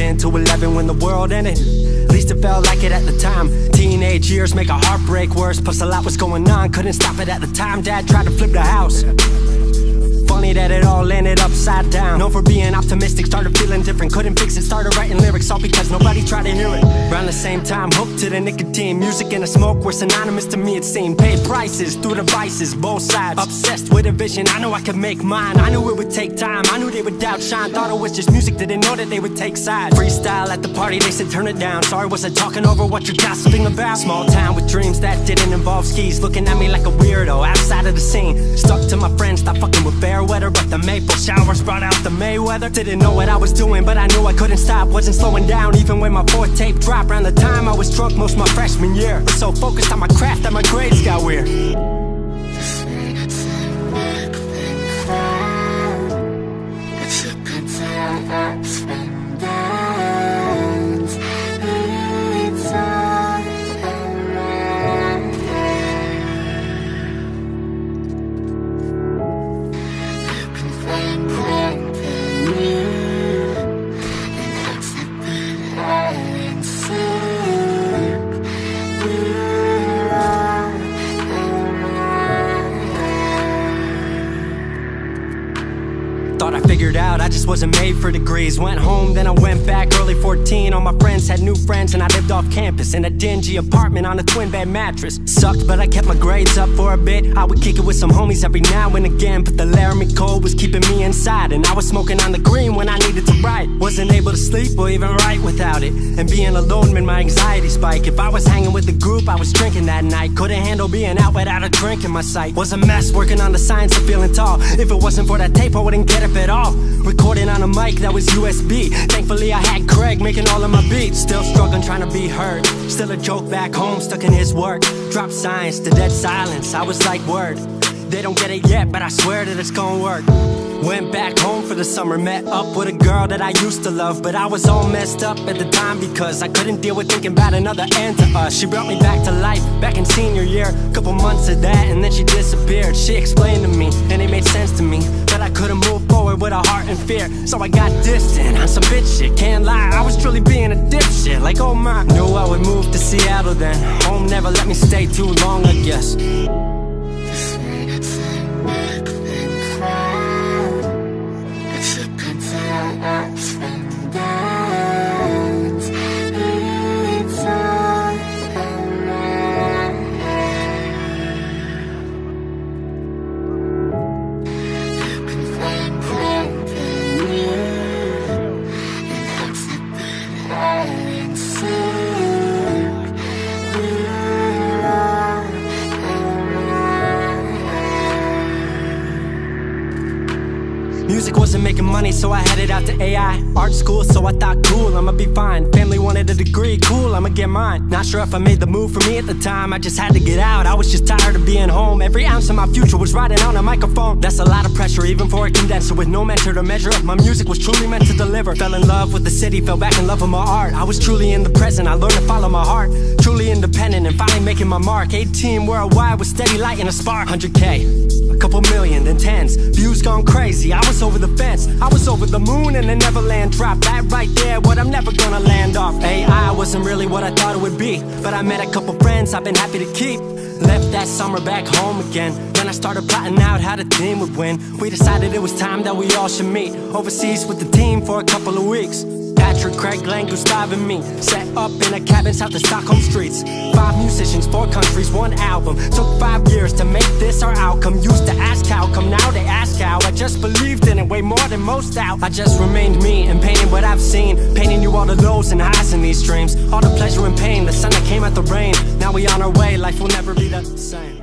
10 to 11 when the world ended. At least it felt like it at the time. Teenage years make a heartbreak worse. Plus a lot was going on, couldn't stop it at the time. Dad tried to flip the house. Funny that it all ended upside down. Known for being optimistic, started feeling different. Couldn't fix it, started writing lyrics, all because nobody tried to hear it. Around the same time, hooked to the nicotine. Music and the smoke were synonymous to me, it seemed. Paid prices through devices, both sides. Obsessed with a vision, I knew I could make mine. I knew it would take time, I knew they would outshine. Thought it was just music, didn't know that they would take sides. Freestyle at the party, they said turn it down. Sorry, was I talking over what you're gossiping about? Small town with dreams that didn't involve skis. Looking at me like a weirdo, outside of the scene. Stuck to my friends, stopped fucking with fair weather. But the maple showers brought out the Mayweather. Didn't know what I was doing, but I knew I couldn't stop. Wasn't slowing down, even when my fourth tape dropped. Around the time I was drunk most of my freshman year. Was so focused on my craft that my grades got weird. Thought I figured out, I just wasn't made for degrees. Went home, then I went back, early 14. All my friends had new friends and I lived off campus in a dingy apartment on a twin bed mattress. Sucked, but I kept my grades up for a bit. I would kick it with some homies every now and again, but the Laramie cold was keeping me inside. And I was smoking on the green when I needed to write. Wasn't able to sleep or even write without it. And being alone made my anxiety spike. If I was hanging with the group, I was drinking that night. Couldn't handle being out without a drink in my sight. Was a mess working on the science of feeling tall. If it wasn't for that tape, I wouldn't get it at all. Recording on a mic that was USB. Thankfully I had Craig making all of my beats. Still struggling trying to be heard. Still a joke back home, stuck in his work. Dropped science to dead silence. I was like, word, they don't get it yet, but I swear that it's gonna work. Went back home for the summer, met up with a girl that I used to love. But I was all messed up at the time because I couldn't deal with thinking about another end to us. She brought me back to life, back in senior year. Couple months of that and then she disappeared. She explained to me, and it made sense to me, that I couldn't move forward with a heart in fear. So I got distant on some bitch shit, can't lie, I was truly being a dipshit. Like oh my, knew I would move to Seattle then. Home never let me stay too long, I guess. Music wasn't making money, so I headed out to AI art school, so I thought cool, I'ma be fine. Family wanted a degree, cool, I'ma get mine. Not sure if I made the move for me at the time, I just had to get out. I was just tired of being home. Every ounce of my future was riding on a microphone. That's a lot of pressure, even for a condenser with no mentor to measure up. My music was truly meant to deliver. Fell in love with the city, fell back in love with my art. I was truly in the present, I learned to follow my heart. Truly independent and finally making my mark. 18 worldwide with steady light and a spark. 100K, a couple million, then tens. Views gone crazy, I was over the fence. I was over the moon and the Neverland drop. That right there, what I'm never gonna land off. AI wasn't really what I thought it would be, but I met a couple friends I've been happy to keep. Left that summer back home again. Then I started plotting out how the team would win. We decided it was time that we all should meet overseas with the team for a couple of weeks. Patrick, Craig, Glenn, Gustav and me set up in a cabin south of Stockholm streets. 5 musicians, 4 countries, 1 album. Took 5 years to make this our outcome. Used to ask how come, now they ask how. I just believed in it way more than most out. I just remained me and painted what I've seen. Painting you all the lows and highs in these dreams. All the pleasure and pain, the sun that came out the rain. Now we on our way, life will never be the same.